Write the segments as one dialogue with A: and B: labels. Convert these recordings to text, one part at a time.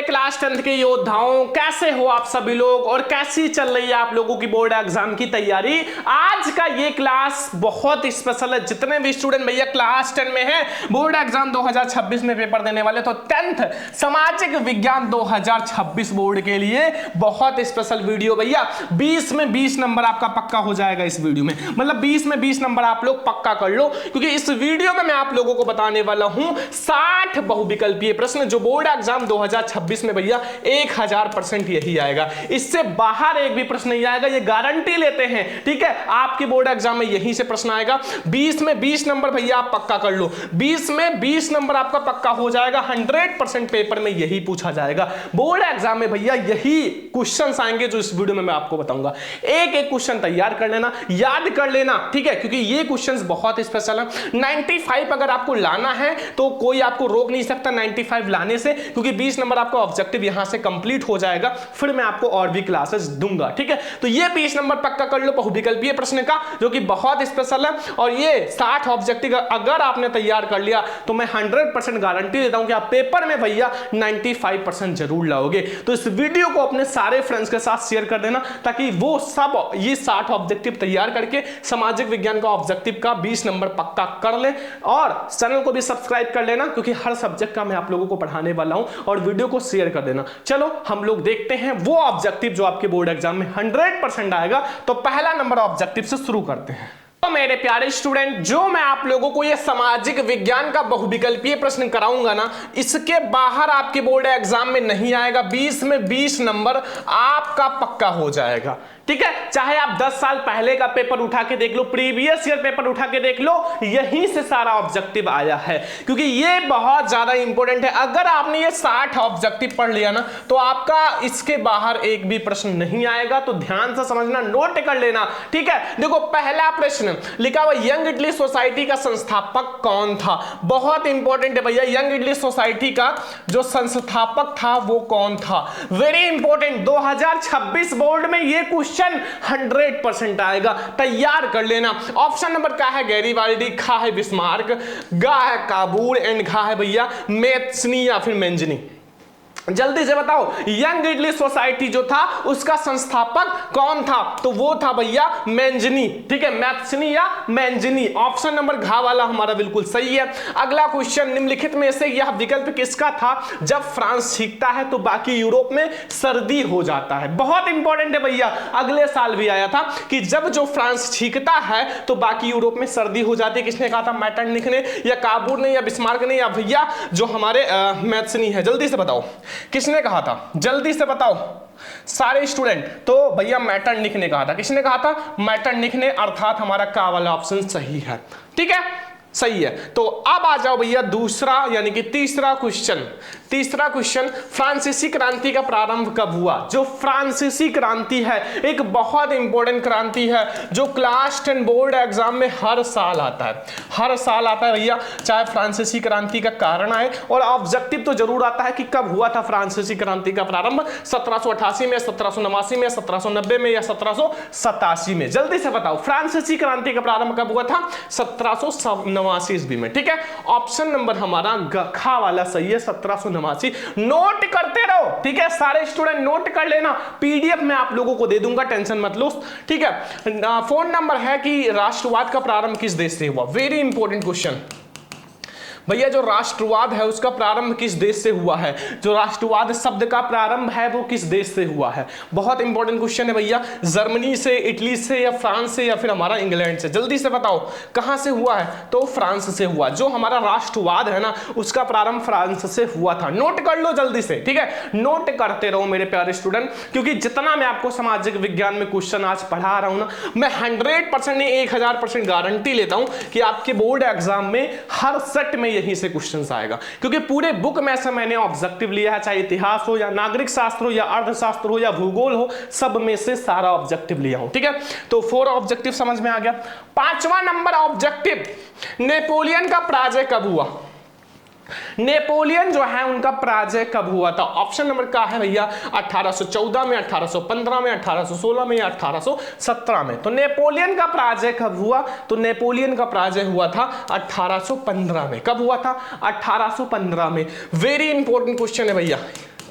A: मेरे class 10th के योद्धाओं, कैसे हो आप सभी लोग और कैसी चल रही है आप लोगों की बोर्ड एग्जाम की तैयारी। आज का ये क्लास बहुत स्पेशल है। जितने भी स्टूडेंट भैया क्लास 10 में हैं, बोर्ड एग्जाम 2026 में पेपर देने वाले, तो 10th सामाजिक विज्ञान 2026 बोर्ड के लिए बहुत स्पेशल वीडियो भैया। 20 में 20 नंबर आपका पक्का हो जाएगा इस वीडियो में, मतलब 20 में 20 नंबर आप लोग पक्का कर लो, क्योंकि इस वीडियो में मैं आप लोगों को बताने वाला हूं 60 बहुविकल्पीय प्रश्न जो बोर्ड एग्जाम 2026 में भैया 1000% यही आएगा। इससे बाहर एक भी प्रश्न नहीं आएगा, ये गारंटी लेते हैं। ठीक है, आपके बोर्ड एग्जाम में यहीं से प्रश्न आएगा। 20 में 20 नंबर भैया आप पक्का कर लो, 20 में 20 नंबर आपका पक्का हो जाएगा। 100% पेपर में यही पूछा जाएगा बोर्ड एग्जाम में भैया, यही क्वेश्चंस आएंगे जो इस वीडियो में मैं आपको बताऊंगा। एक एक क्वेश्चन तैयार कर लेना, याद कर लेना, ठीक है, क्योंकि ये क्वेश्चंस बहुत स्पेशल है। 95 अगर आपको लाना है तो कोई आपको रोक नहीं सकता 95 लाने से, क्योंकि 20 नंबर आपका ऑब्जेक्टिव यहां से कंप्लीट हो जाएगा। फिर मैं आपको और भी क्लासेस दूंगा, ठीक है। तो ये 20 नंबर पक्का कर लो बहुविकल्पीय प्रश्न का, जो कि बहुत स्पेशल है। और ये 60 ऑब्जेक्टिव अगर आपने तैयार कर लिया तो मैं 100% गारंटी देता हूं कि आप पेपर में भैया 95% जरूर लाओगे। तो इस वीडियो को अपने सारे फ्रेंड्स के साथ शेयर कर देना, ताकि वो सब ये 60 ऑब्जेक्टिव तैयार करके सामाजिक विज्ञान का ऑब्जेक्टिव का 20 नंबर पक्का कर ले। और चैनल को भी सब्सक्राइब कर लेना, क्योंकि हर सब्जेक्ट का मैं आप लोगों को पढ़ाने वाला हूं, और वीडियो को शेयर कर देना। चलो हम लोग देखते हैं वो ऑब्जेक्टिव जो आपके बोर्ड एग्जाम में 100% आएगा। तो पहला नंबर ऑब्जेक्टिव से शुरू करते हैं। तो मेरे प्यारे स्टूडेंट, जो मैं आप लोगों को ये सामाजिक विज्ञान का बहुविकल्पीय प्रश्न कराऊंगा ना, इसके बाहर आपके बोर्ड एग्जाम में नहीं आएगा। 20 में 20 नंबर आपका पक्का हो जाएगा, ठीक है। चाहे आप 10 साल पहले का पेपर उठा के देख लो, प्रीवियस ईयर पेपर उठा के देख लो, यहीं से सारा ऑब्जेक्टिव आया है, क्योंकि ये बहुत ज्यादा इंपॉर्टेंट है। अगर आपने ये 60 ऑब्जेक्टिव पढ़ लिया ना, तो आपका इसके बाहर एक भी प्रश्न नहीं आएगा। तो ध्यान से समझना, नोट कर लेना, ठीक है। देखो पहला प्रश्न लिखा हुआ, यंग इटली सोसाइटी का संस्थापक कौन था। बहुत इंपॉर्टेंट है भैया, यंग इटली सोसाइटी का जो संस्थापक था वो कौन था। वेरी इंपॉर्टेंट, 2026 बोर्ड में ये क्वेश्चन 100% आएगा, तैयार कर लेना। ऑप्शन नंबर क्या है, गैरीबाल्डी, खा है बिस्मार्क, गा है काबूल, एंड खा है भैया मैथ्सनी या फिर मेंजनी। जल्दी से बताओ, यंग इटली सोसाइटी जो था उसका संस्थापक कौन था। तो वो था भैया मेंजनी, ठीक है, मैथ्सनी या मेंजनी। ऑप्शन नंबर घ वाला हमारा बिल्कुल सही है। अगला क्वेश्चन, निम्नलिखित में से यह विकल्प किसका था। जब फ्रांस छींकता है तो बाकी यूरोप में सर्दी हो जाता है। बहुत इंपॉर्टेंट है भैया, अगले साल भी आया था कि जब जो फ्रांस छींकता है तो बाकी यूरोप में सर्दी हो जाती है। किसने कहा था, मैटरनिख ने या काबूल ने या बिस्मार्क ने या भैया जो हमारे मैथ्सनी है। जल्दी से बताओ किसने कहा था, जल्दी से बताओ सारे स्टूडेंट। तो भैया मैटरनिख ने कहा था। किसने कहा था, मैटरनिख ने, अर्थात हमारा का वाला ऑप्शन सही है, ठीक है, सही है। तो अब आ जाओ भैया दूसरा यानी कि तीसरा क्वेश्चन। तीसरा क्वेश्चन, फ्रांसीसी क्रांति का प्रारंभ कब हुआ। जो फ्रांसीसी क्रांति है एक बहुत इंपॉर्टेंट क्रांति है, जो क्लास 10 बोर्ड एग्जाम में हर साल आता है, हर साल आता है भैया। चाहे फ्रांसीसी क्रांति का कारण आए, और ऑब्जेक्टिव तो जरूर आता है कि कब हुआ था फ्रांसीसी क्रांति का प्रारंभ, 1788 में, 1789 में, 1790 में या 1787 में। जल्दी से बताओ फ्रांसीसी क्रांति का प्रारंभ कब हुआ था, 1789 ईस्वी में, ठीक है। ऑप्शन नंबर हमारा खा वाला सही है, 1789। नोट करते रहो, ठीक है, सारे स्टूडेंट नोट कर लेना। पीडीएफ में आप लोगों को दे दूंगा, टेंशन मत लो, ठीक है। फोन नंबर है कि राष्ट्रवाद का प्रारंभ किस देश से हुआ। वेरी इंपॉर्टेंट क्वेश्चन भैया, जो राष्ट्रवाद है उसका प्रारंभ किस देश से हुआ है। जो राष्ट्रवाद शब्द का प्रारंभ है वो किस देश से हुआ है। बहुत इंपॉर्टेंट क्वेश्चन है भैया, जर्मनी से, इटली से या फ्रांस से या फिर हमारा इंग्लैंड से। जल्दी से बताओ कहां से हुआ है, तो फ्रांस से हुआ। जो हमारा राष्ट्रवाद है ना उसका प्रारंभ फ्रांस से हुआ था। नोट कर लो जल्दी से, ठीक है, नोट करते रहो मेरे प्यारे स्टूडेंट, क्योंकि जितना मैं आपको सामाजिक विज्ञान में क्वेश्चन आज पढ़ा रहा हूं ना, मैं 100% नहीं 1000% गारंटी लेता हूं कि आपके बोर्ड एग्जाम में हर सेट में यहीं से क्वेश्चंस आएगा, क्योंकि पूरे बुक में से मैंने ऑब्जेक्टिव लिया है, चाहे इतिहास हो या नागरिक शास्त्र हो या अर्थशास्त्र हो या भूगोल हो, सब में से सारा ऑब्जेक्टिव लिया हूं, ठीक है। तो 4 ऑब्जेक्टिव समझ में आ गया। 5वां नंबर ऑब्जेक्टिव, नेपोलियन का पराजय कब हुआ। नेपोलियन जो है उनका पराजय कब हुआ था। ऑप्शन नंबर क्या है भैया, 1814 में, 1815 में, 1816 में या 1817 में। तो नेपोलियन का पराजय कब हुआ, तो नेपोलियन का पराजय हुआ था 1815 में। कब हुआ था, 1815 में। वेरी इंपॉर्टेंट क्वेश्चन है भैया,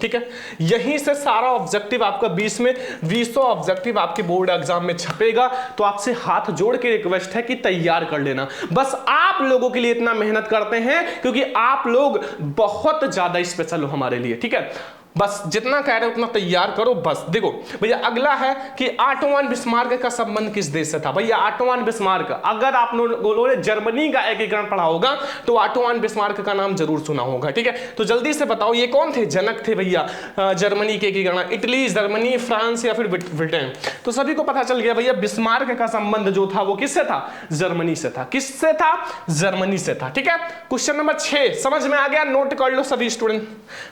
A: ठीक है, यहीं से सारा ऑब्जेक्टिव आपका 20 में 20 ऑब्जेक्टिव आपके बोर्ड एग्जाम में छपेगा। तो आपसे हाथ जोड़ के रिक्वेस्ट है कि तैयार कर लेना। बस आप लोगों के लिए इतना मेहनत करते हैं क्योंकि आप लोग बहुत ज्यादा स्पेशल हो हमारे लिए, ठीक है। बस जितना कह रहे हो उतना तैयार करो। बस देखो भैया, अगला है कि ऑटोमान बिस्मार्क का संबंध किस देश से था। भैया ऑटोमान बिस्मार्क, अगर आप लोगों ने जर्मनी का एकीकरण पढ़ा होगा तो ऑटोमान बिस्मार्क का नाम जरूर सुना होगा, ठीक है। तो जल्दी से बताओ ये कौन थे, जनक थे भैया जर्मनी के एकीकरण, इटली, जर्मनी, फ्रांस या फिर ब्रिटेन। तो सभी को पता चल गया भैया बिस्मार्क का संबंध जो था वो किससे था, जर्मनी से था। किससे था, जर्मनी से था, ठीक है। क्वेश्चन नंबर 6 समझ में आ गया, नोट कर लो सभी स्टूडेंट।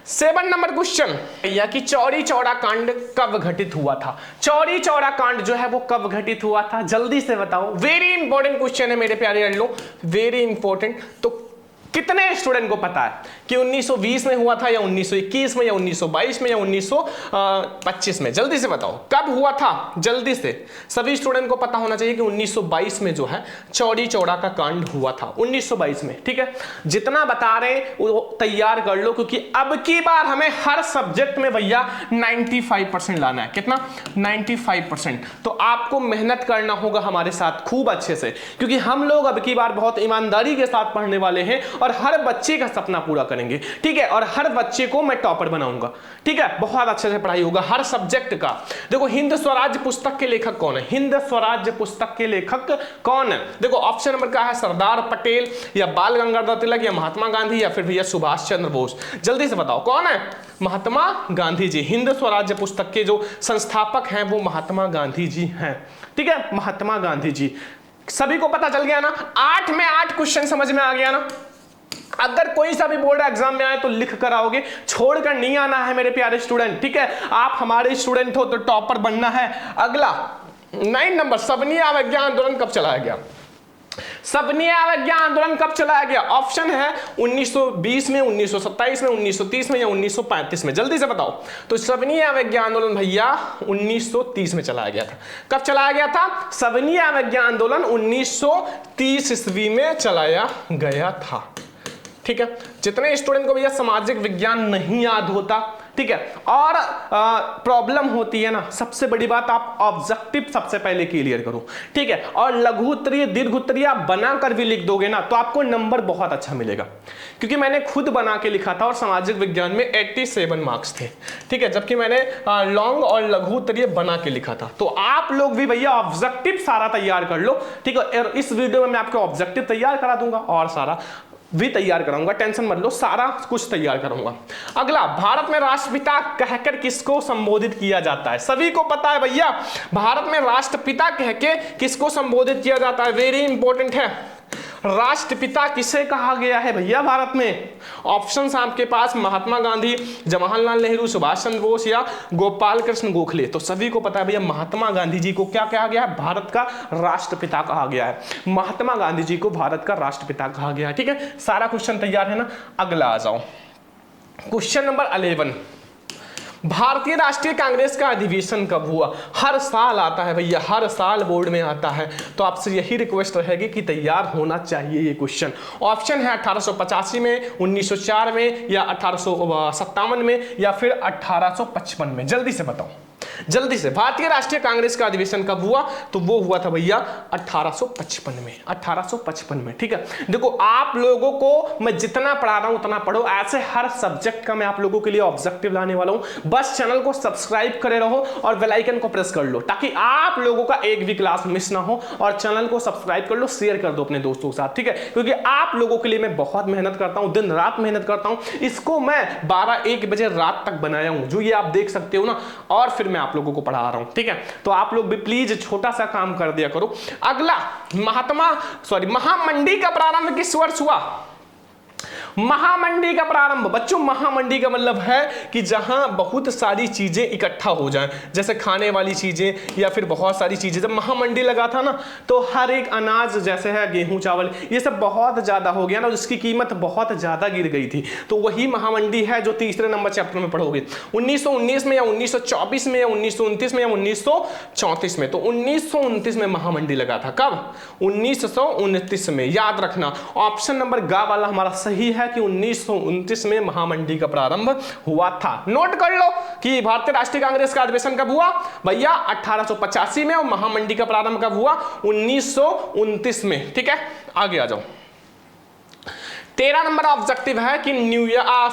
A: 7 नंबर क्वेश्चन भैया कि चौरी चौरा कांड कब घटित हुआ था। चौरी चौरा कांड जो है वो कब घटित हुआ था, जल्दी से बताओ। वेरी इंपॉर्टेंट क्वेश्चन है मेरे प्यारे लड़कों, वेरी इंपॉर्टेंट। तो कितने स्टूडेंट को पता है कि 1920 में हुआ था या 1921 में या 1922 में या 1925 में, जल्दी से बताओ कब हुआ था, जल्दी से। सभी स्टूडेंट को पता होना चाहिए कि 1922 में जो है चौरी चौरा का कांड हुआ था, 1922 में, ठीक है। जितना बता रहे हैं वो तैयार कर लो क्योंकि अब की बार हमें हर सब्जेक्ट में भैया 95% लाना है। कितना, 95%। तो आपको मेहनत करना होगा हमारे साथ खूब अच्छे से, क्योंकि हम लोग अब की बार बहुत ईमानदारी के साथ पढ़ने वाले हैं और हर बच्चे का सपना पूरा करेंगे, ठीक है। और हर बच्चे को मैं टॉपर बनाऊंगा, ठीक है। बहुत अच्छे से पढ़ाई होगा हर सब्जेक्ट का। देखो हिंद स्वराज्य पुस्तक के लेखक कौन है, हिंद स्वराज्य पुस्तक के लेखक कौन है। देखो ऑप्शन नंबर क्या है, सरदार पटेल या बाल गंगाधर तिलक या महात्मा गांधी या फिर भैया सुभाष चंद्र बोस। जल्दी से बताओ कौन है, महात्मा गांधी जी। हिंद स्वराज्य पुस्तक के जो संस्थापक हैं वो महात्मा गांधी जी हैं, ठीक है, महात्मा गांधी जी। सभी को पता चल गया ना, 8 में 8 क्वेश्चन समझ में आ गया ना। अगर कोई सा भी बोर्ड एग्जाम में आए तो लिख कर आओगे, छोड़कर नहीं आना है मेरे प्यारे स्टूडेंट, ठीक है। आप हमारे स्टूडेंट हो तो टॉपर बनना है। अगला 9 नंबर, सबनी अवज्ञा आंदोलन कब चलाया गया। सबनी अवज्ञा आंदोलन कब चलाया गया, ऑप्शन है 1920 में, 1927 में, 1930 में या 1935 में, जल्दी से बताओ। तो सबनी अवज्ञा आंदोलन भैया 1930 में चलाया गया था। कब चलाया गया था, सबनी अवज्ञा आंदोलन 1930 ईस्वी में चलाया गया था, ठीक है। जितने स्टूडेंट को भैया सामाजिक विज्ञान नहीं याद होता, ठीक है, और प्रॉब्लम होती है ना, सबसे बड़ी बात आप ऑब्जेक्टिव सबसे पहले क्लियर करो, ठीक है। और लघु उत्तरीय दीर्घ उत्तरीय आप बनाकर भी लिख दोगे ना तो आपको नंबर बहुत अच्छा मिलेगा, क्योंकि मैंने खुद बना के लिखा था और सामाजिक विज्ञान में 87 मार्क्स थे, ठीक है, जबकि मैंने लॉन्ग और लघु उत्तरीय बना के लिखा था। तो आप लोग भी भैया ऑब्जेक्टिव सारा तैयार कर लो, ठीक है। और इस वीडियो में मैं आपको ऑब्जेक्टिव तैयार करा दूंगा और सारा भी तैयार कराऊंगा, टेंशन मत लो, सारा कुछ तैयार करूंगा। अगला, भारत में राष्ट्रपिता कहकर किसको संबोधित किया जाता है। सभी को पता है भैया भारत में राष्ट्रपिता कहके किसको संबोधित किया जाता है, वेरी इंपॉर्टेंट है। राष्ट्रपिता किसे कहा गया है भैया भारत में, ऑप्शंस आपके पास महात्मा गांधी, जवाहरलाल नेहरू, सुभाष चंद्र बोस या गोपाल कृष्ण गोखले। तो सभी को पता है भैया महात्मा गांधी जी को क्या कहा गया है, भारत का राष्ट्रपिता कहा गया है। महात्मा गांधी जी को भारत का राष्ट्रपिता कहा गया है, ठीक है। सारा क्वेश्चन तैयार है ना। अगला आ जाओ, क्वेश्चन नंबर 11, भारतीय राष्ट्रीय कांग्रेस का अधिवेशन कब हुआ। हर साल आता है भैया, हर साल बोर्ड में आता है, तो आपसे यही रिक्वेस्ट रहेगी कि तैयार होना चाहिए ये क्वेश्चन। ऑप्शन है 1885 में, 1904 में या 1857 में या फिर 1855 में, जल्दी से बताओ, जल्दी से। भारतीय राष्ट्रीय कांग्रेस का अधिवेशन कब हुआ, तो वो हुआ था भैया 1855 में, 1855 में, ठीक है। देखो आप लोगों को मैं जितना पढ़ा रहा हूं उतना पढ़ो, ऐसे हर सब्जेक्ट का मैं आप लोगों के लिए ऑब्जेक्टिव लाने वाला हूं। बस चैनल को सब्सक्राइब करे रहो और बेल आइकन को प्रेस कर लो ताकि आप लोगों का एक भी क्लास मिस ना हो। और चैनल को सब्सक्राइब कर लो, शेयर कर दो अपने दोस्तों के साथ, ठीक है, क्योंकि आप लोगों के लिए मैं बहुत मेहनत करता हूं, दिन रात मेहनत करता हूं। इसको मैं 12-1 बजे रात तक बनाया हूं, जो ये आप देख सकते हो ना, और फिर मैं आप लोगों को पढ़ा रहा हूं, ठीक है। तो आप लोग भी प्लीज छोटा सा काम कर दिया करो। अगला, महामंडी का प्रारंभ किस वर्ष हुआ। महामंडी का प्रारंभ बच्चों, महामंडी का मतलब है कि जहां बहुत सारी चीजें इकट्ठा हो जाएं, जैसे खाने वाली चीजें या फिर बहुत सारी चीजें। जब महामंडी लगा था ना तो हर एक अनाज जैसे है गेहूं चावल ये सब बहुत ज्यादा हो गया ना, जिसकी कीमत बहुत ज्यादा गिर गई थी, तो वही महामंडी है जो तीसरे नंबर चैप्टर में पढ़ोगे। 1919 में या 1924 में या 1929 में या 1934 में, तो 1929 में महामंडी लगा था। कब, 1929 में, याद रखना। ऑप्शन नंबर गा वाला हमारा सही है, है कि 1929 में महामंडी का प्रारंभ हुआ था। नोट कर लो कि भारतीय राष्ट्रीय कांग्रेस का अधिवेशन कब हुआ भैया 1885 में, और महामंडी का प्रारंभ कब हुआ 1929 में। ठीक है, आगे आ जाओ। 13 नंबर ऑब्जेक्टिव है कि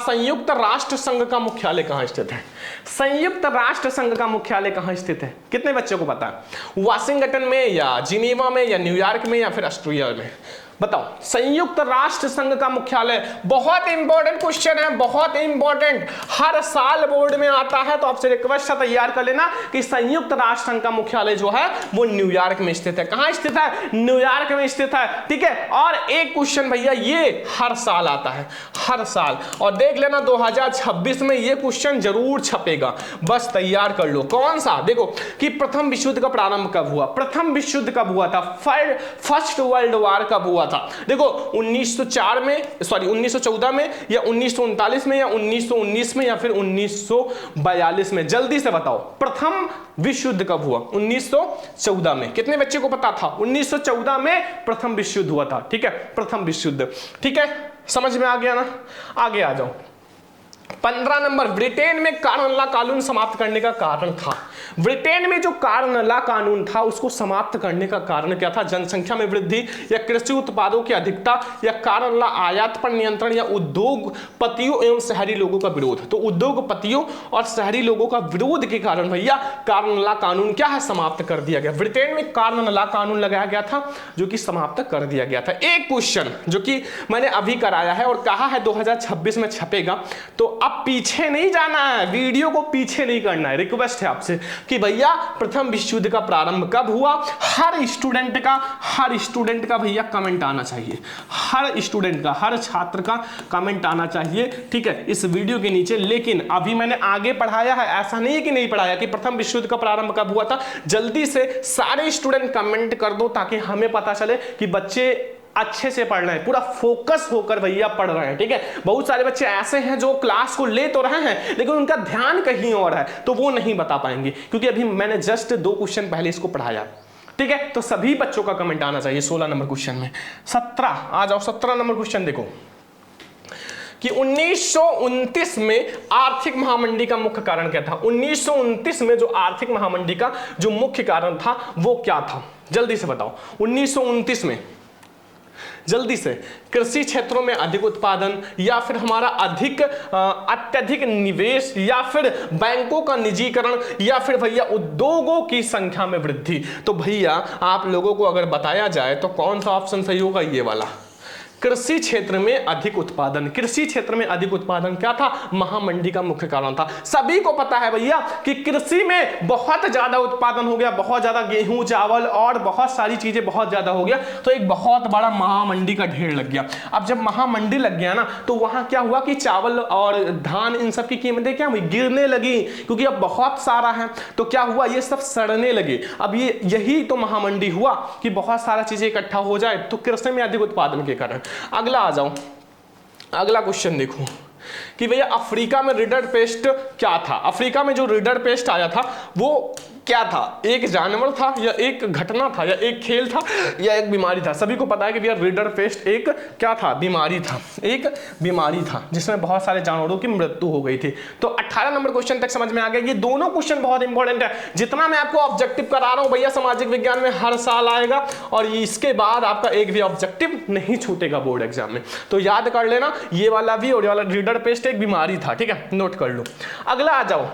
A: संयुक्त राष्ट्र संघ का मुख्यालय कहां स्थित है। संयुक्त राष्ट्र संघ का मुख्यालय कहां स्थित है, कितने बच्चों को पता है? वाशिंगटन में या जिनेवा में या न्यूयॉर्क में या फिर ऑस्ट्रिया में? बताओ। संयुक्त राष्ट्र संघ का मुख्यालय, बहुत इंपॉर्टेंट क्वेश्चन है, बहुत इंपॉर्टेंट, हर साल बोर्ड में आता है, तो आपसे रिक्वेस्ट है तैयार कर लेना कि संयुक्त राष्ट्र संघ का मुख्यालय जो है वो न्यूयॉर्क में स्थित है। कहां स्थित है? न्यूयॉर्क में स्थित है। ठीक है, और एक क्वेश्चन भैया ये हर साल आता है, हर साल, और देख लेना 2026 में ये क्वेश्चन जरूर छपेगा, बस तैयार कर लो। कौन सा? देखो कि प्रथम विश्व युद्ध का प्रारंभ कब हुआ, प्रथम विश्व युद्ध कब हुआ था, फर्स्ट वर्ल्ड वॉर कब हुआ था? देखो 1904 में, सॉरी 1914 में, या 1939 में, या 1919 में, या फिर 1942 में? जल्दी से बताओ, प्रथम विश्व युद्ध कब हुआ? 1914 में। कितने बच्चे को पता था? 1914 में प्रथम विश्व युद्ध हुआ था। ठीक है, प्रथम विश्व युद्ध। ठीक है, समझ में आ गया ना? आगे आ जाओ। 15 नंबर, ब्रिटेन में कार्नला कानून समाप्त करने का कारण था। ब्रिटेन में जो कार्नला कानून था उसको समाप्त करने का कारण क्या था? जनसंख्या में वृद्धि, या कृषि उत्पादों की अधिकता, या कार्नला आयात पर नियंत्रण, या उद्योगपतियों एवं शहरी लोगों का विरोध? तो उद्योगपतियों और शहरी लोगों का विरोध के कारण भैया कार्नला कानून क्या है? समाप्त कर दिया गया। ब्रिटेन में कार्नला कानून लगाया गया था जो कि समाप्त कर दिया गया था। एक क्वेश्चन जो कि मैंने अभी कराया है और कहा है 2026 में छपेगा, तो अब पीछे नहीं जाना है, वीडियो को पीछे नहीं करना है। रिक्वेस्ट है आपसे कि भैया प्रथम विश्व युद्ध का प्रारंभ कब हुआ, हर स्टूडेंट का भैया कमेंट आना चाहिए, हर स्टूडेंट का, हर छात्र का कमेंट आना चाहिए। ठीक है, इस वीडियो के नीचे। लेकिन अभी मैंने आगे पढ़ाया है, ऐसा नहीं है कि नहीं पढ़ाया, कि प्रथम विश्व युद्ध का प्रारंभ कब हुआ था। जल्दी से सारे स्टूडेंट कमेंट कर दो ताकि हमें पता चले कि बच्चे अच्छे से पढ़ रहे हैं, पूरा फोकस होकर भैया पढ़ रहे हैं। ठीक है, बहुत सारे बच्चे ऐसे हैं जो क्लास को ले तो रहे हैं लेकिन उनका ध्यान कहीं और है, तो वो नहीं बता पाएंगे, क्योंकि अभी मैंने जस्ट 2 क्वेश्चन पहले इसको पढ़ाया। ठीक है, तो सभी बच्चों का कमेंट आना चाहिए 16 नंबर क्वेश्चन में। 17 आ जाओ, 17 नंबर क्वेश्चन देखो कि 1929 में आर्थिक महामंदी का मुख्य कारण क्या था। 1929 में जो आर्थिक महामंदी का जो मुख्य कारण था वो क्या था, जल्दी से बताओ। 1929 में जल्दी से, कृषि क्षेत्रों में अधिक उत्पादन, या फिर हमारा अत्यधिक निवेश, या फिर बैंकों का निजीकरण, या फिर भैया उद्योगों की संख्या में वृद्धि? तो भैया आप लोगों को अगर बताया जाए तो कौन सा ऑप्शन सही होगा? ये वाला, कृषि क्षेत्र में अधिक उत्पादन। कृषि क्षेत्र में अधिक उत्पादन क्या था? महामंदी का मुख्य कारण था। सभी को पता है भैया कि कृषि में बहुत ज्यादा उत्पादन हो गया, बहुत ज्यादा गेहूं, चावल और बहुत सारी चीजें बहुत ज्यादा हो गया, तो एक बहुत बड़ा महामंडी का ढेर लग गया। अब जब महामंडी लग गया ना, तो वहां क्या हुआ कि चावल और धान इन सब की कीमतें क्या हुई? गिरने लगी, क्योंकि अब बहुत सारा है, तो क्या हुआ? ये सब सड़ने लगे। अब यही तो महामंडी हुआ कि बहुत सारा चीजें इकट्ठा हो जाए, तो कृषि में अधिक उत्पादन के कारण। अगला आ जाओ, अगला क्वेश्चन देखो कि भैया अफ्रीका में रिडर पेस्ट क्या था। अफ्रीका में जो रिडर पेस्ट आया था वो क्या था? एक जानवर था, या एक घटना था, या एक खेल था, या एक बीमारी था? सभी को पता है कि भैया रिडर पेस्ट एक क्या था? बीमारी था, एक बीमारी था जिसमें बहुत सारे जानवरों की मृत्यु हो गई थी। तो 18 नंबर क्वेश्चन तक समझ में आ गया। ये दोनों क्वेश्चन बहुत इंपॉर्टेंट है। जितना मैं आपको ऑब्जेक्टिव करा रहा हूं भैया सामाजिक विज्ञान में हर साल आएगा, और इसके बाद आपका एक भी ऑब्जेक्टिव नहीं छूटेगा बोर्ड एग्जाम में, तो याद कर लेना ये वाला भी, और ये वाला रिडर पेस्ट एक बीमारी था। ठीक है, नोट कर लो। अगला आ जाओ,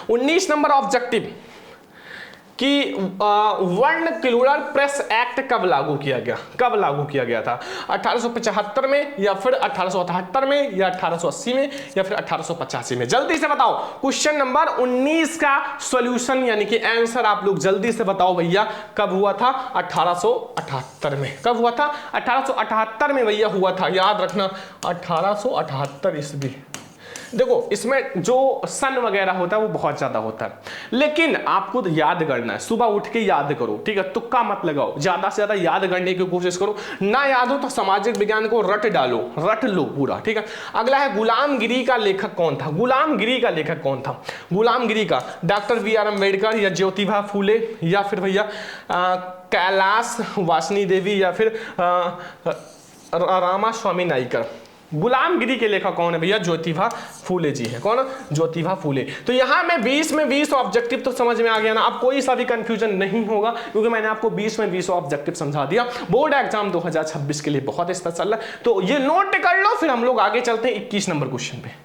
A: 19 नंबर ऑब्जेक्टिव कि वर्नक्यूलर प्रेस एक्ट कब लागू किया गया? कब लागू किया गया था? 1875 में, या फिर 1878 में, या 1880 में, या फिर 1885 में? जल्दी से बताओ। क्वेश्चन नंबर 19 का सॉल्यूशन यानी कि आंसर आप लोग जल्दी से बताओ भैया, कब हुआ था? 1878 में। कब हुआ था? 1878 में भैया हुआ था, याद रखना 1878 ईस्वी। देखो इसमें जो सन वगैरह होता है वो बहुत ज्यादा होता है, लेकिन आपको तो याद करना है, सुबह उठ के याद करो। ठीक है, तुक्का मत लगाओ, ज्यादा से ज्यादा याद करने की कोशिश करो। ना याद हो तो सामाजिक विज्ञान को रट डालो, रट लो पूरा। ठीक है, अगला है गुलामगिरी का लेखक कौन था? गुलामगिरी का लेखक कौन था? गुलामगिरी का डॉक्टर बी.आर. अम्बेडकर, या ज्योतिबा फूले, या फिर भैया कैलाश वासनी देवी, या फिर रामा स्वामी नाइकर। गुलामगिरी के लेखक कौन है भैया? ज्योतिबा फूले जी है। कौन? ज्योतिबा फूले। तो यहां में 20 में 20 ऑब्जेक्टिव तो समझ में आ गया ना, अब कोई सा भी कंफ्यूजन नहीं होगा क्योंकि मैंने आपको 20 में 20 ऑब्जेक्टिव समझा दिया। बोर्ड एग्जाम 2026 के लिए बहुत स्पेशल है, तो ये नोट कर लो, फिर हम लोग आगे चलते हैं 21 नंबर क्वेश्चन पे।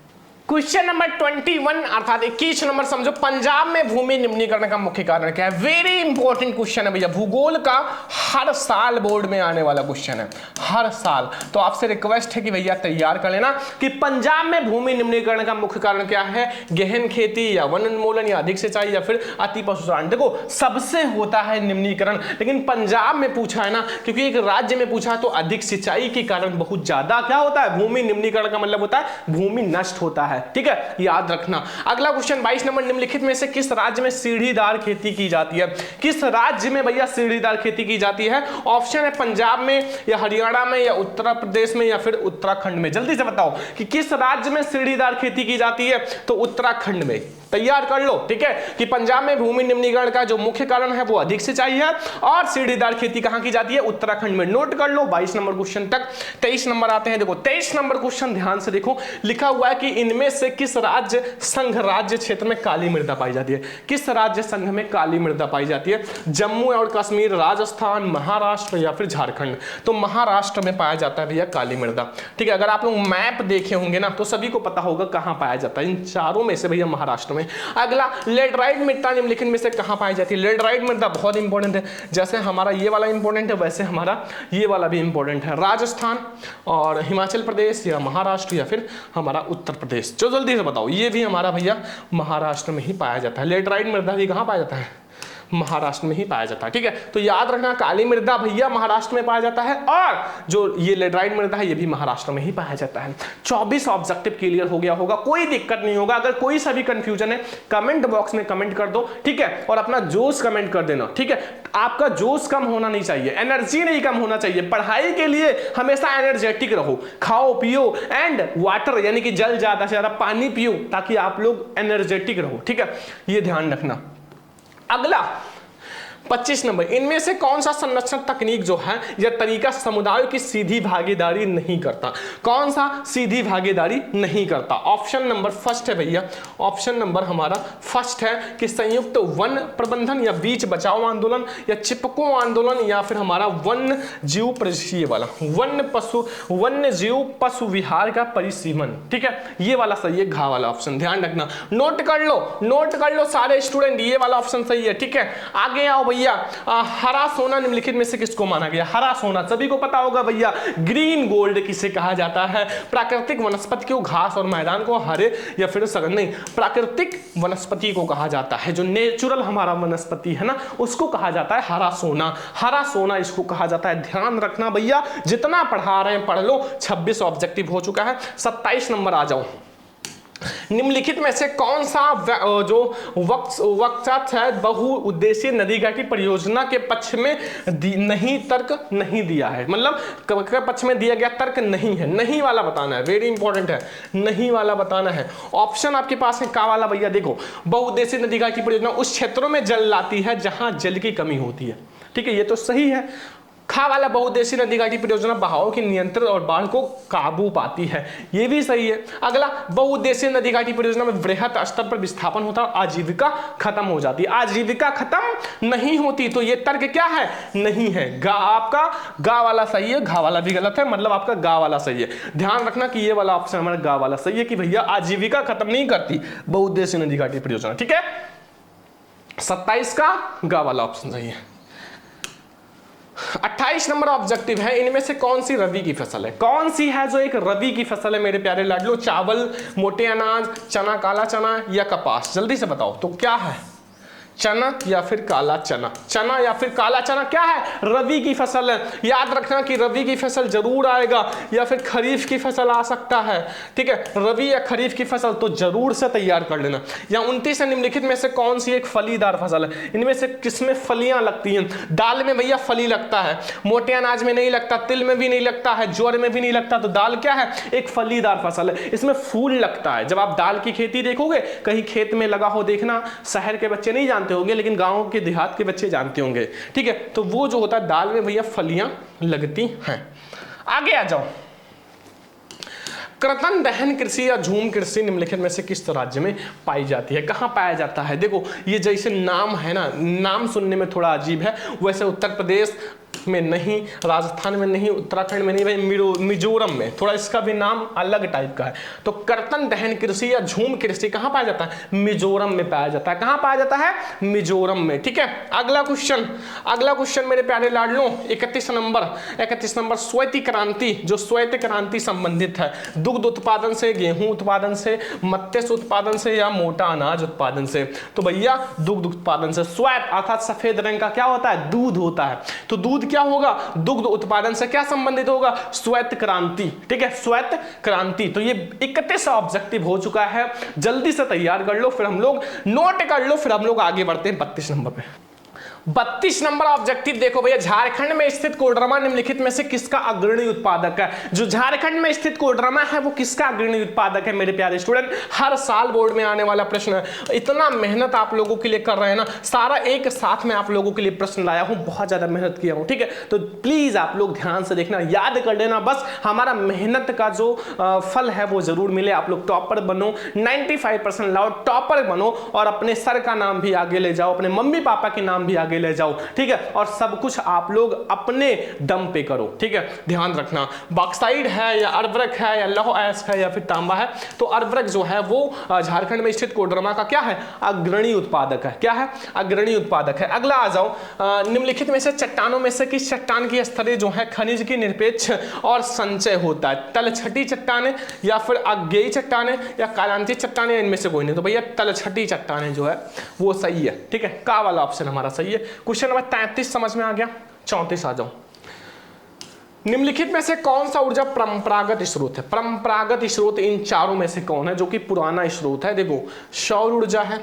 A: क्वेश्चन नंबर 21 अर्थात 21 नंबर समझो, पंजाब में भूमि निम्नीकरण का मुख्य कारण क्या है? वेरी इंपॉर्टेंट क्वेश्चन है भैया, भूगोल का हर साल बोर्ड में आने वाला क्वेश्चन है, हर साल। तो आपसे रिक्वेस्ट है कि भैया तैयार कर लेना कि पंजाब में भूमि निम्नीकरण का मुख्य कारण क्या है? गहन खेती या वन उन्मूलन या अधिक सिंचाई या फिर अति पशुचारण। देखो सबसे होता है निम्नीकरण, लेकिन पंजाब में पूछा है ना, क्योंकि एक राज्य में पूछा तो अधिक सिंचाई के कारण बहुत ज्यादा क्या होता है? भूमि निम्नीकरण का मतलब होता है भूमि नष्ट होता है, ठीक है, याद रखना। अगला क्वेश्चन 22 नंबर, निम्नलिखित में से किस राज्य में सीढ़ीदार खेती की जाती है? किस राज्य में भैया सीढ़ीदार खेती की जाती है? ऑप्शन है पंजाब में या हरियाणा में या उत्तर प्रदेश में या फिर उत्तराखंड में। जल्दी से बताओ कि किस राज्य में सीढ़ीदार खेती की जाती है? तो उत्तराखंड में। तैयार कर लो, ठीक है, कि पंजाब में भूमि निम्नीकरण का जो मुख्य कारण है वो अधिक सिंचाई है और सीढ़ीदार खेती कहां की जाती है? उत्तराखंड में। नोट कर लो 22 नंबर क्वेश्चन तक। 23 नंबर आते हैं, देखो 23 नंबर क्वेश्चन ध्यान से देखो, लिखा हुआ है कि इनमें से किस राज्य संघ राज्य क्षेत्र में काली मृदा पाई जाती है? किस राज्य संघ में काली मृदा पाई जाती है? जम्मू और कश्मीर, राजस्थान, महाराष्ट्र या फिर झारखंड। तो महाराष्ट्र में पाया जाता है भैया काली मृदा, ठीक है। अगर आप लोग मैप देखे होंगे ना तो सभी को पता होगा कहां पाया जाता है, इन चारों में से भैया महाराष्ट्र में। अगला लेटराइट मृदा निम्नलिखित में से कहां पाई जाती है? लेटराइट मृदा बहुत इंपॉर्टेंट है, जैसे हमारा ये वाला इंपॉर्टेंट है वैसे हमारा ये वाला भी इंपॉर्टेंट है। राजस्थान और हिमाचल प्रदेश या महाराष्ट्र या फिर हमारा उत्तर प्रदेश। जो जल्दी से बताओ, ये भी हमारा भैया महाराष्ट्र में ही पाया जाता है। लेटराइट मृदा भी कहां पाया जाता है? महाराष्ट्र में ही पाया जाता है, ठीक है। तो याद रखना काली मृदा भैया महाराष्ट्र में पाया जाता है और जो ये लेटराइट मृदा है ये भी महाराष्ट्र में ही पाया जाता है। 24 ऑब्जेक्टिव क्लियर हो गया होगा, कोई दिक्कत नहीं होगा। अगर कोई सा भी कंफ्यूजन है कमेंट बॉक्स में कमेंट कर दो, ठीक है, और अपना जोश कमेंट कर देना, ठीक है। आपका जोश कम होना नहीं चाहिए, एनर्जी नहीं कम होना चाहिए। पढ़ाई के लिए हमेशा एनर्जेटिक रहो, खाओ पियो एंड वाटर यानी कि जल ज्यादा से ज्यादा पानी पियो ताकि आप लोग एनर्जेटिक रहो, ठीक है, ये ध्यान रखना। अगला 25 नंबर, इनमें से कौन सा संरक्षण तकनीक जो है या तरीका समुदायों की सीधी भागीदारी नहीं करता? कौन सा सीधी भागीदारी नहीं करता? ऑप्शन नंबर फर्स्ट है भैया, ऑप्शन नंबर हमारा फर्स्ट है कि संयुक्त वन प्रबंधन या बीच बचाओ आंदोलन या चिपको आंदोलन या फिर हमारा वन्य जीव परिसीमन वाला वन्य जीव पशु विहार का परिसीमन, ठीक है, ये वाला सही है, घा वाला ऑप्शन। ध्यान रखना, नोट कर लो सारे स्टूडेंट, ये वाला ऑप्शन सही है, ठीक है। आगे आओ भैया, हरा सोना निम्नलिखित में से किसको माना गया? हरा सोना सभी को पता होगा भैया, ग्रीन गोल्ड किसे कहा जाता है? प्राकृतिक वनस्पति को, घास और मैदान को हरे या फिर नहीं, प्राकृतिक वनस्पति को कहा जाता है, जो नेचुरल हमारा वनस्पति है ना उसको कहा जाता है हरा सोना। हरा सोना इसको कहा जाता है, ध्यान रखना भैया, जितना पढ़ा रहे हैं पढ़ लो। 26 ऑब्जेक्टिव हो चुका है। 27 नंबर आ जाओ, निम्नलिखित में से कौन सा जो वक्तव्य है बहुउद्देशीय नदी घाटी परियोजना के पक्ष में नहीं तर्क नहीं दिया है? मतलब पक्ष में दिया गया तर्क नहीं है, नहीं वाला बताना है, वेरी इंपॉर्टेंट है, नहीं वाला बताना है। ऑप्शन आपके पास है का वाला भैया, देखो बहुउद्देशीय नदी घाटी परियोजना उस क्षेत्रों में जल लाती है जहां जल की कमी होती है, ठीक है, ये तो सही है। खा वाला बहुउद्देशीय नदी घाटी परियोजना बहाव के नियंत्रण और बाढ़ को काबू पाती है, ये भी सही है। अगला बहुउद्देशीय नदी घाटी परियोजना में वृहत स्तर पर विस्थापन होता है, आजीविका खत्म हो जाती है, आजीविका खत्म नहीं होती, तो ये तर्क क्या है? नहीं है। गा आपका गा वाला सही है, घा वाला भी गलत है, मतलब आपका गा वाला सही है। ध्यान रखना कि ये वाला ऑप्शन हमारा गा वाला सही है कि भैया आजीविका खत्म नहीं करती बहुउद्देशीय नदी घाटी परियोजना, ठीक है। 27 का गा वाला ऑप्शन सही है। 28 नंबर ऑब्जेक्टिव है, इनमें से कौन सी रबी की फसल है? कौन सी है जो एक रबी की फसल है मेरे प्यारे लाडलो? चावल, मोटे अनाज, चना, काला चना या कपास? जल्दी से बताओ तो क्या है? चना या फिर काला चना? चना या फिर काला चना क्या है? रबी की फसल है। याद रखना कि रबी की फसल जरूर आएगा या फिर खरीफ की फसल आ सकता है, ठीक है, रबी या खरीफ की फसल तो जरूर से तैयार कर लेना। या 29 निम्नलिखित में से कौन सी एक फलीदार फसल है? इनमें से किसमें फलियां लगती हैं? दाल में भैया फली लगता है, मोटे अनाज में नहीं लगता, तिल में भी नहीं लगता है, ज्वार में भी नहीं लगता, तो दाल क्या है? एक फलीदार फसल है, इसमें फूल लगता है। जब आप दाल की खेती देखोगे कहीं खेत में लगा हो, देखना, शहर के बच्चे नहीं जानते होंगे लेकिन गांव के देहात के बच्चे जानते होंगे, ठीक है। तो वो जो होता है दाल में भैया फलियां लगती हैं। आगे आ जाओ। कर्तन दहन कृषि या झूम कृषि निम्नलिखित में से किस राज्य में पाई जाती है? कहाँ पाया जाता है? देखो ये जैसे नाम है ना, नाम सुनने में थोड़ा अजीब है, वैसे उत्तर प्रदेश में नहीं, राजस्थान में नहीं, उत्तराखंड में नहीं भाई, मिजोरम में थोड़ा इसका भी नाम अलग टाइप का है। तो कर्तन दहन कृषि या झूम कृषि कहाँ पाया जाता है? मिजोरम में पाया जाता है। कहाँ पाया जाता है? मिजोरम में। ठीक है, अगला क्वेश्चन मेरे प्यारे लाडलों, 31 नंबर श्वेत क्रांति, जो श्वेत क्रांति संबंधित है दुग्ध उत्पादन से, गेहूं उत्पादन से, मत्स्य उत्पादन से या मोटा अनाज उत्पादन से? तो भैया दुग्ध उत्पादन से। श्वेत अर्थात सफेद रंग का क्या होता है? दूध होता है। तो दूध क्या होगा? दुग्ध उत्पादन से क्या संबंधित होगा? श्वेत क्रांति। ठीक है, श्वेत क्रांति। तो ये 31 ऑब्जेक्टिव हो चुका है, जल्दी से तैयार कर लो, फिर हम लोग नोट कर लो, फिर हम लोग आगे बढ़ते हैं 32 नंबर पे। 32 नंबर ऑब्जेक्टिव देखो भैया, झारखंड में स्थित कोडरमा निम्नलिखित में से किसका अग्रणी उत्पादक है? जो झारखंड में स्थित कोडरमा है वो किसका अग्रणी उत्पादक है मेरे प्यारे स्टूडेंट? हर साल बोर्ड में आने वाला प्रश्न है। इतना मेहनत आप लोगों के लिए कर रहे हैं ना, सारा एक साथ में आप लोगों के लिए प्रश्न लाया हूं, बहुत ज्यादा मेहनत किया हूं। ठीक है, तो प्लीज आप लोग ध्यान से देखना, याद कर लेना, बस हमारा मेहनत का जो फल है वो जरूर मिले। आप लोग टॉपर बनो, 95% लाओ, टॉपर बनो और अपने सर का नाम भी आगे ले जाओ, अपने मम्मी पापा के नाम भी आगे ले जाओ। ठीक है, और सब कुछ आप लोग अपने दम पे करो। ठीक है, ध्यान रखना, बॉक्साइड है या अर्वरक है या लौह अयस्क है या फिर तांबा है? तो अर्वरक जो है वो झारखंड में स्थित कोडरमा का क्या है? अग्रणी उत्पादक है। क्या है? अग्रणी उत्पादक है। अगला आ जाओ, निम्नलिखित में से चट्टानों में से किस चट्टान की स्तरें जो है खनिज की निरपेक्ष और संचय होता है? तलछटी चट्टानें या फिर अज्ञेय चट्टानें या कालांती चट्टानें? इनमें से कोई नहीं। तो भैया तलछटी चट्टानें जो है वो सही है। ठीक है, का वाला ऑप्शन हमारा सही है। क्वेश्चन नंबर 33 समझ में आ गया। 34 आ जाओ। निम्नलिखित में से कौन सा ऊर्जा परंपरागत स्रोत है? परंपरागत स्रोत इन चारों में से कौन है जो कि पुराना स्रोत है? देखो, सौर ऊर्जा है,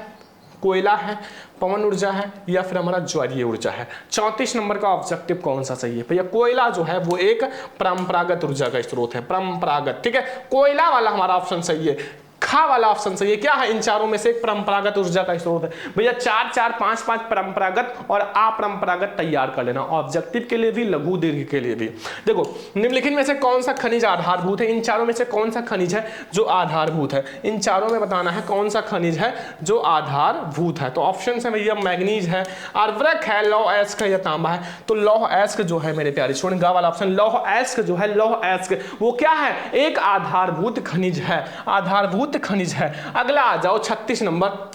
A: कोयला है, पवन ऊर्जा है या फिर हमारा ज्वारीय ऊर्जा है। 34 नंबर का ऑब्जेक्टिव कौन सा सही है? भैया कोयला जो है वो एक परंपरागत ऊर्जा का स्रोत है, परंपरागत। ठीक है, कोयला वाला हमारा ऑप्शन सही है। खा वाला ऑप्शन सही है। क्या है? इन चारों में से एक परंपरागत ऊर्जा का स्रोत है। भैया 4 4 5 5 परंपरागत और अपरंपरागत तैयार कर लेना, ऑब्जेक्टिव के लिए भी, लघु दीर्घ के लिए भी। देखो, निम्नलिखित में से कौन सा खनिज आधारभूत है? इन चारों में से कौन सा खनिज है जो आधारभूत है? इन चारों में बताना है कौन सा खनिज है जो आधारभूत है। तो ऑप्शन है भैया मैग्नीज है, अर्वरक है, लौह अयस्क है या तांबा है? तो लौह अयस्क जो है मेरे प्यारे स्टूडेंट, गा वाला ऑप्शन, लौह अयस्क जो है, लौह अयस्क वो क्या है? एक आधारभूत खनिज है, आधारभूत खनिज है। अगला आ जाओ 36 नंबर।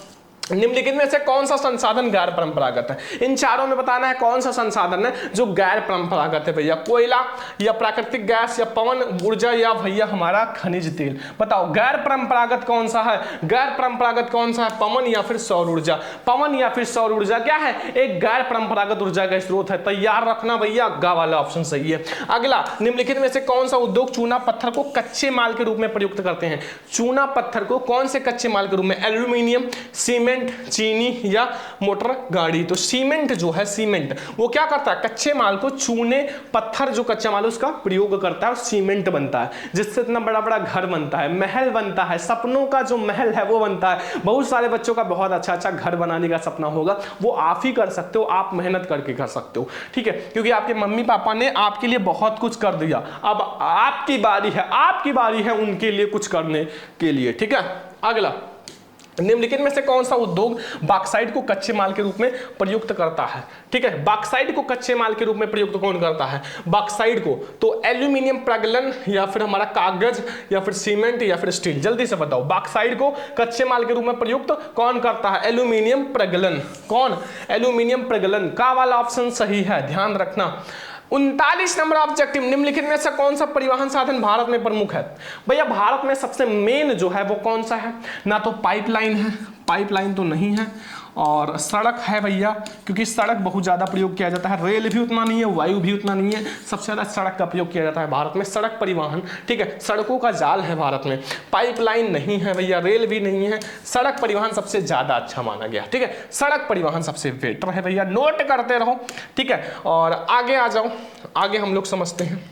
A: निम्नलिखित में से कौन सा संसाधन गैर परंपरागत है? इन चारों में बताना है कौन सा संसाधन है जो गैर परंपरागत है। भैया कोयला या प्राकृतिक गैस या पवन ऊर्जा या भैया हमारा खनिज तेल? बताओ गैर परंपरागत कौन सा है? गैर परंपरागत कौन सा है? पवन या फिर सौर ऊर्जा? पवन या फिर सौर ऊर्जा क्या है? एक गैर परंपरागत ऊर्जा का स्रोत है। तैयार रखना भैया, गा वाला ऑप्शन सही है। अगला, निम्नलिखित में से कौन सा उद्योग चूना पत्थर को कच्चे माल के रूप में प्रयुक्त करते हैं? चूना पत्थर को कौन से कच्चे माल के रूप में? एल्यूमिनियम, सीमेंट, चीनी या मोटर गाड़ी? तो सीमेंट जो है, सीमेंट वो क्या करता है? कच्चे माल को, चूने पत्थर जो कच्चा माल उसका प्रयोग करता है और सीमेंट बनता है, जिससे इतना बड़ा बड़ा घर बनता है, महल बनता है, सपनों का जो महल है वो बनता है। बहुत सारे बच्चों का बहुत अच्छा अच्छा घर बनाने का सपना होगा, वो आप ही कर सकते हो, आप मेहनत करके कर सकते हो। ठीक है, क्योंकि आपके मम्मी पापा ने आपके लिए बहुत कुछ कर दिया, अब आपकी बारी है, आपकी बारी है उनके लिए कुछ करने के लिए। ठीक है, अगला, निम्नलिखित में से कौन सा उद्योग बॉक्साइट को कच्चे माल के रूप में प्रयुक्त करता है? ठीक है, बॉक्साइट को कच्चे माल के रूप में प्रयुक्त कौन करता है? बॉक्साइट को। तो एल्यूमिनियम प्रगलन या फिर हमारा कागज या फिर सीमेंट या फिर स्टील? जल्दी से बताओ, बॉक्साइट को कच्चे माल के रूप में प्रयुक्त कौन करता है? एल्यूमिनियम प्रगलन। कौन? एल्यूमिनियम प्रगलन। का वाला ऑप्शन सही है, ध्यान रखना। 39 नंबर ऑब्जेक्टिव, निम्नलिखित में से कौन सा परिवहन साधन भारत में प्रमुख है? भैया भारत में सबसे मेन जो है वो कौन सा है? ना तो पाइपलाइन है, पाइपलाइन तो नहीं है, और सड़क है भैया, क्योंकि सड़क बहुत ज़्यादा प्रयोग किया जाता है। रेल भी उतना नहीं है, वायु भी उतना नहीं है, सबसे ज़्यादा सड़क का प्रयोग किया जाता है भारत में, सड़क परिवहन। ठीक है, सड़कों का जाल है भारत में, पाइपलाइन नहीं है भैया, रेल भी नहीं है, सड़क परिवहन सबसे ज़्यादा अच्छा माना गया। ठीक है, सड़क परिवहन सबसे बेटर है भैया, नोट करते रहो। ठीक है, और आगे आ जाओ, आगे हम लोग समझते हैं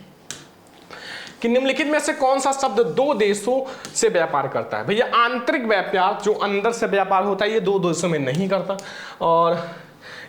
A: कि निम्नलिखित में से कौन सा शब्द दो देशों से व्यापार करता है? भैया आंतरिक व्यापार, जो अंदर से व्यापार होता है, ये दो देशों में नहीं करता। और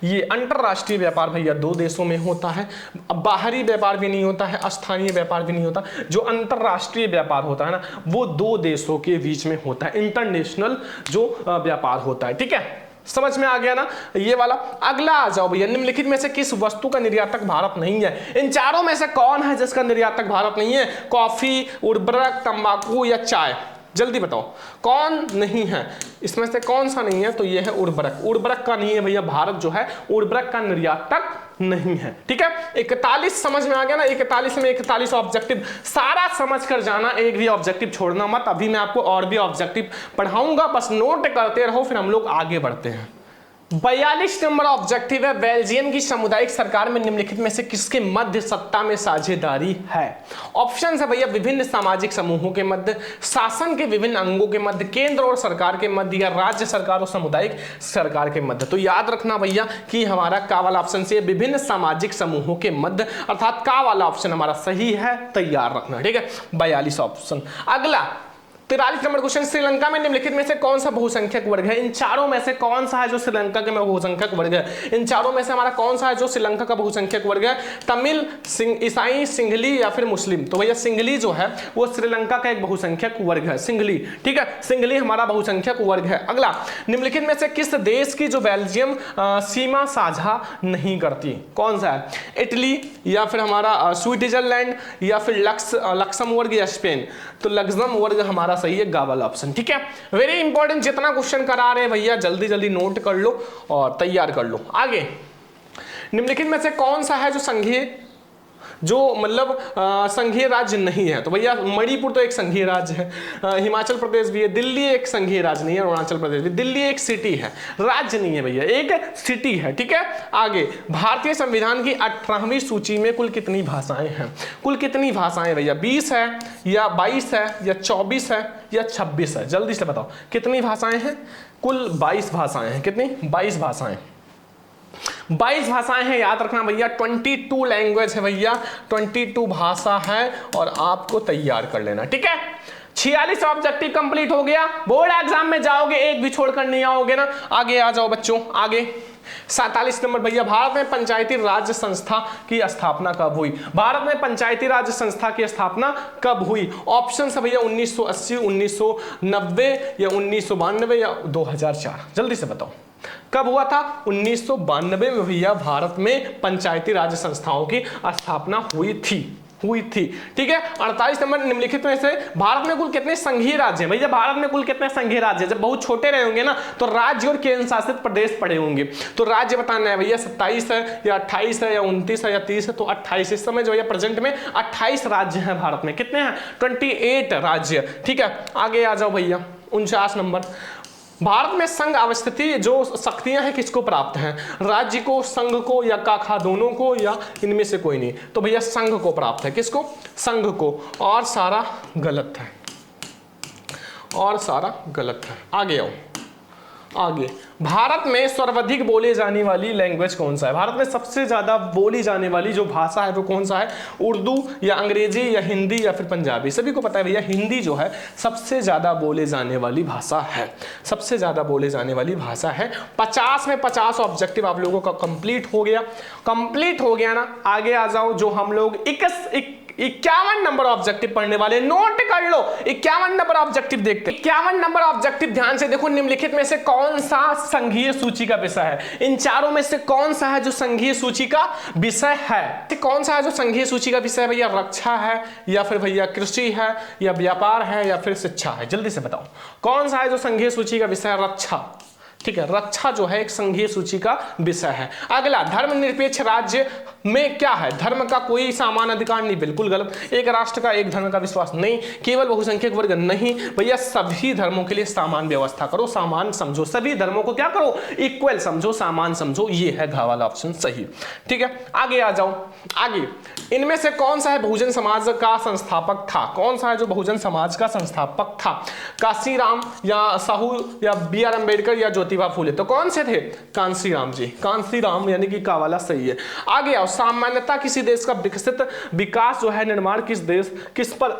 A: ये अंतरराष्ट्रीय व्यापार भैया दो देशों में होता है। अब बाहरी व्यापार भी नहीं होता है, स्थानीय व्यापार भी नहीं होता। जो अंतरराष्ट्रीय व्यापार होता है ना, वो दो देशों के बीच में होता है, इंटरनेशनल जो व्यापार होता है। ठीक है, समझ में आ गया ना ये वाला। अगला आ जाओ भैया, निम्नलिखित में से किस वस्तु का निर्यातक भारत नहीं है? इन चारों में से कौन है जिसका निर्यातक भारत नहीं है? कॉफी, उर्वरक, तंबाकू या चाय? जल्दी बताओ कौन नहीं है, इसमें से कौन सा नहीं है? तो ये है उर्वरक। उर्वरक का नहीं है भैया, भारत जो है उर्वरक का निर्यातक नहीं है। ठीक है, 41 समझ में आ गया ना। 41 में 41 ऑब्जेक्टिव सारा समझ कर जाना, एक भी ऑब्जेक्टिव छोड़ना मत। अभी मैं आपको और भी ऑब्जेक्टिव पढ़ाऊंगा, बस नोट करते रहो, फिर हम लोग आगे बढ़ते हैं। 42 नंबर ऑब्जेक्टिव है, बेल्जियम की सामुदायिक सरकार में निम्नलिखित में से किसके मध्य सत्ता में साझेदारी है? ऑप्शन है भैया विभिन्न सामाजिक समूहों के मध्य, शासन के विभिन्न अंगों के मध्य, केंद्र और सरकार के मध्य, या राज्य सरकार और सामुदायिक सरकार के मध्य। तो याद रखना भैया कि हमारा का वाला ऑप्शन से विभिन्न सामाजिक समूहों के मध्य, अर्थात का वाला ऑप्शन हमारा सही है, तैयार रखना। ठीक है, 42 ऑप्शन। अगला 43 नंबर क्वेश्चन, श्रीलंका में निम्नलिखित में से कौन सा बहुसंख्यक वर्ग है? इन चारों में से कौन सा है जो श्रीलंका के बहुसंख्यक वर्ग है? इन चारों में से हमारा कौन सा है जो श्रीलंका का बहुसंख्यक वर्ग है? तमिल, ईसाई, सिंघली या फिर मुस्लिम? तो भैया सिंघली जो है वो श्रीलंका का एक बहुसंख्यक वर्ग है, सिंघली। ठीक है, सिंघली हमारा बहुसंख्यक वर्ग है। अगला, निम्नलिखित में से किस देश की जो बेल्जियम सीमा साझा नहीं करती? कौन सा है? इटली या फिर हमारा स्विट्जरलैंड या फिर लक्समबर्ग या स्पेन? तो लक्समबर्ग हमारा सही है, गा वाला ऑप्शन। ठीक है, वेरी इंपॉर्टेंट, जितना क्वेश्चन करा रहे हैं भैया जल्दी जल्दी नोट कर लो और तैयार कर लो। आगे, निम्नलिखित में से कौन सा है जो संघीय संघीय राज्य नहीं है? तो भैया मणिपुर तो एक संघीय राज्य है, हिमाचल प्रदेश भी है, दिल्ली एक संघीय राज्य नहीं है, अरुणाचल प्रदेश भी। दिल्ली एक सिटी है, राज्य नहीं है भैया, एक सिटी है। ठीक है, आगे, भारतीय संविधान की 18वीं सूची में कुल कितनी भाषाएं हैं? कुल कितनी भाषाएं भैया? 20 है या 22 है या 24 है या 26 है? जल्दी से बताओ कितनी भाषाएं हैं? कुल 22 भाषाएं हैं। कितनी? 22 भाषाएं। 22 भाषाएं हैं, याद रखना भैया। 22 लैंग्वेज है भैया, 22 भाषा है, और आपको तैयार कर लेना। ठीक है, 46 ऑब्जेक्टिव कंप्लीट हो गया। बोर्ड एग्जाम में जाओगे एक भी छोड़कर नहीं आओगे ना। आगे आ जाओ बच्चों, आगे 47 नंबर भैया, भारत में पंचायती राज संस्था की स्थापना कब हुई? भारत में पंचायती राज संस्था की स्थापना कब हुई? ऑप्शन है भैया 1980, 1990 या 1992 या 2004? जल्दी से बताओ कब हुआ था? 1992 में भैया भारत में पंचायती राज संस्थाओं की स्थापना हुई थी। ठीक है, 48 नंबर, निम्नलिखित में से भारत में कुल कितने संघीय राज्य हैं? भैया भारत में कुल कितने संघीय राज्य? जब बहुत छोटे रहे होंगे ना तो राज्य और केंद्र शासित प्रदेश पड़े होंगे, तो राज्य बताना है भैया 27 है या 28 है या 29 है या 30 है? तो 28। इस समय जो है प्रेजेंट में 28 राज्य हैं भारत में। कितने हैं? 28 राज्य। ठीक है, आगे आ जाओ भैया 49 नंबर, भारत में संघ अवस्थिति जो शक्तियां हैं किसको प्राप्त हैं? राज्य को, संघ को, या काखा दोनों को, या इनमें से कोई नहीं? तो भैया संघ को प्राप्त है। किसको? संघ को। और सारा गलत है, और सारा गलत है। आगे आओ, आगे, भारत में सर्वाधिक बोले जाने वाली लैंग्वेज कौन सा है? भारत में सबसे ज्यादा बोली जाने वाली जो भाषा है वो कौन सा है? उर्दू या अंग्रेजी या हिंदी या फिर पंजाबी? सभी को पता है भैया हिंदी जो है सबसे ज्यादा बोले जाने वाली भाषा है, सबसे ज्यादा बोले जाने वाली भाषा है। 50 में 50 ऑब्जेक्टिव आप लोगों का कंप्लीट हो गया ना। आगे आ जाओ, जो हम लोग 51 नंबर ऑब्जेक्टिव पढ़ने वाले, नोट कर लो। 51 नंबर ऑब्जेक्टिव देखते हैं। 51 नंबर ऑब्जेक्टिव ध्यान से देखो, निम्नलिखित में से कौन सा संघीय सूची का विषय है? इन चारों में से कौन सा है जो संघीय सूची का विषय है? कौन सा है जो संघीय सूची का विषय है भैया? रक्षा है या फिर भैया कृषि है या व्यापार है या फिर शिक्षा है? जल्दी से बताओ कौन सा है जो संघीय सूची का विषय है? रक्षा। ठीक है, रक्षा जो है एक संघीय सूची का विषय है। अगला, धर्मनिरपेक्ष राज्य में क्या है? धर्म का कोई समान अधिकार नहीं, बिल्कुल गलत। एक राष्ट्र का एक धर्म का विश्वास नहीं, केवल बहुसंख्यक वर्ग नहीं भैया, सभी धर्मों के लिए समान व्यवस्था करो, समान समझो, सभी धर्मों को क्या करो? इक्वल समझो, समान समझो। ये है घ वाला ऑप्शन सही। ठीक है, आगे आ जाओ। आगे, इनमें से कौन सा है बहुजन समाज का संस्थापक था? कौन सा है जो बहुजन समाज का संस्थापक था? कांसीराम या साहू या B.R. अम्बेडकर या ज्योतिबा फूले? तो कौन से थे? कांसीराम जी, कांसीराम यानी कि का वाला सही है। आगे आओ, सामान्यतः किसी देश का विकसित विकास जो है निर्माण किस पर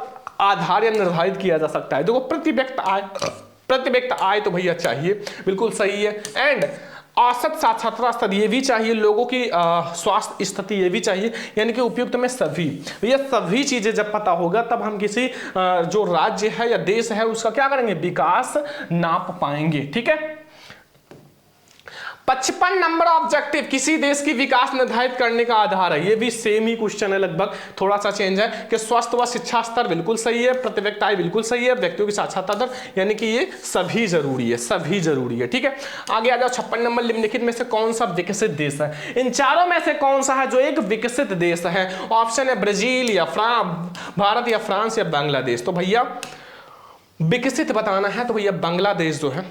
A: आधार या निर्धारित किया जा सकता है? देखो प्रति व्यक्ति आय तो भैया चाहिए, बिल्कुल सही है। एंड औसत साक्षरता स्तर ये भी चाहिए, लोगों की स्वास्थ्य स्थिति ये भी चाहिए, यानी कि उपयुक्त में सभी, ये सभी चीजें जब पता होगा तब हम किसी जो राज्य है या देश है उसका क्या करेंगे, विकास नाप पाएंगे। ठीक है। 55 नंबर ऑब्जेक्टिव किसी देश की विकास निर्धारित करने का आधार है। ये भी सेम ही क्वेश्चन है, लगभग थोड़ा सा चेंज है कि स्वस्थ व शिक्षा स्तर बिल्कुल सही है, प्रति व्यक्ति आय बिल्कुल सही है, व्यक्तियों की साक्षरता दर, यानी कि ये सभी जरूरी है, सभी जरूरी है। ठीक है, आगे आ जाओ। 56 नंबर, निम्नलिखित में से कौन सा विकसित देश है? इन चारों में से कौन सा है जो एक विकसित देश है? ऑप्शन है ब्राजील या भारत या फ्रांस या बांग्लादेश। तो भैया विकसित बताना है तो भैया बांग्लादेश जो है,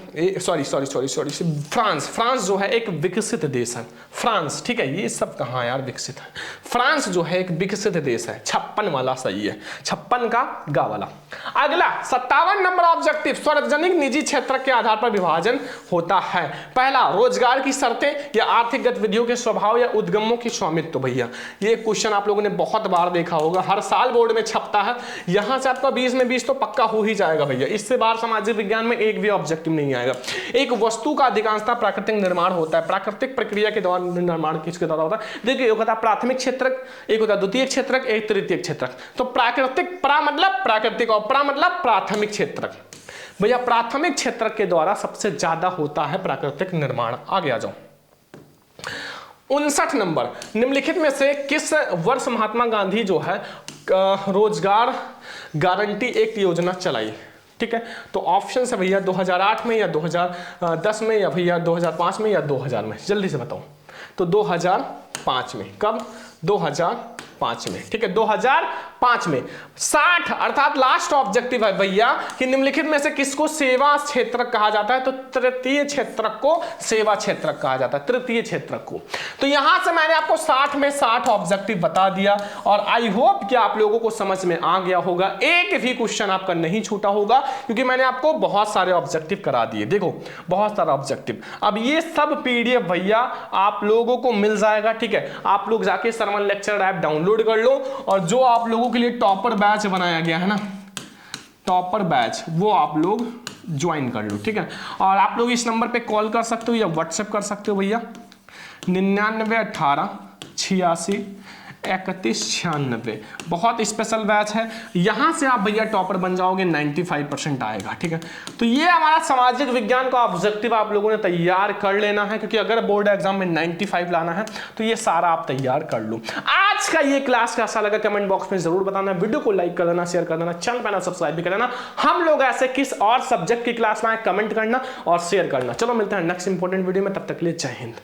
A: फ्रांस जो है एक विकसित देश है। फ्रांस, ठीक है, ये सब कहाँ यार विकसित है? फ्रांस जो है एक विकसित देश है। 56 वाला सही है, 56 का गा वाला। अगला 57 नंबर ऑब्जेक्टिव, सार्वजनिक निजी क्षेत्र के आधार पर विभाजन होता है। पहला, रोजगार की शर्तें या आर्थिक गतिविधियों के स्वभाव या उद्गमों की स्वामित्व। भैया ये क्वेश्चन आप लोगों ने बहुत बार देखा होगा, हर साल बोर्ड में छपता है। यहां से आपका 20 में 20 तो पक्का हो ही जाएगा भैया, इससे बाहर सामाजिक विज्ञान में एक भी ऑब्जेक्टिव नहीं आएगा। एक वस्तु का अधिकांशतः प्राकृतिक निर्माण होता है। प्राकृतिक प्रक्रिया के दौरान निर्माण किसके द्वारा होता है? देखिए, एक होता है प्राथमिक क्षेत्रक, एक होता है द्वितीय क्षेत्रक, एक तृतीय क्षेत्रक। तो प्राकृतिक, प्रा मतलब प्राकृतिक और प्रा मतलब प्राथमिक क्षेत्रक। भैया प्राथमिक क्षेत्रक के द्वारा सबसे ज्यादा होता है प्राकृतिक निर्माण। आगे आ जाओ। 59 नंबर, निम्नलिखित में से किस वर्ष महात्मा गांधी जो है रोजगार गारंटी एक योजना चलाई? ठीक है, तो ऑप्शन है भैया 2008 में या 2010 में या भैया 2005 में या 2000 में, जल्दी से बताओ। तो 2005 में। कब? 2005 में। ठीक है, 2005 में। 60 अर्थात लास्ट ऑब्जेक्टिव है भैया कि निम्नलिखित में से किसको सेवा क्षेत्रक कहा जाता है? तो तृतीय क्षेत्रक को सेवा क्षेत्रक कहा जाता है, तृतीय क्षेत्रक को। तो यहां से मैंने आपको 60 में 60 ऑब्जेक्टिव बता दिया और आई होप कि आप लोगों को समझ में आ गया होगा, एक भी क्वेश्चन आपका नहीं छूटा होगा, क्योंकि मैंने आपको बहुत सारे ऑब्जेक्टिव करा दिए। देखो बहुत सारा ऑब्जेक्टिव। अब ये सब पीडीएफ भैया आप लोगों को मिल जाएगा। ठीक है, आप लोग जाके सरवन लेक्चर ऐप डाउनलोड कर लो और जो आप लोगों के लिए टॉपर बैच बनाया गया है ना, टॉपर बैच, वो आप लोग ज्वाइन कर लो। ठीक है, और आप लोग इस नंबर पे कॉल कर सकते हो या व्हाट्सएप कर सकते हो भैया, 99 18 86 31 96। बहुत स्पेशल बैच है, यहां से आप भैया टॉपर बन जाओगे, 95% आएगा। ठीक है, तो ये हमारा सामाजिक विज्ञान का ऑब्जेक्टिव आप लोगों ने तैयार कर लेना है, क्योंकि अगर बोर्ड एग्जाम में 95 लाना है तो ये सारा आप तैयार कर लो। आज का ये क्लास कैसा लगा कमेंट बॉक्स में जरूर बताना, वीडियो को लाइक कर देना, शेयर कर देना, चैनल पर सब्सक्राइब भी कर देना। हम लोग ऐसे किस और सब्जेक्ट की क्लास में कमेंट करना और शेयर करना। चलो मिलते हैं नेक्स्ट इंपॉर्टेंट वीडियो में, तब तक के लिए जय हिंद।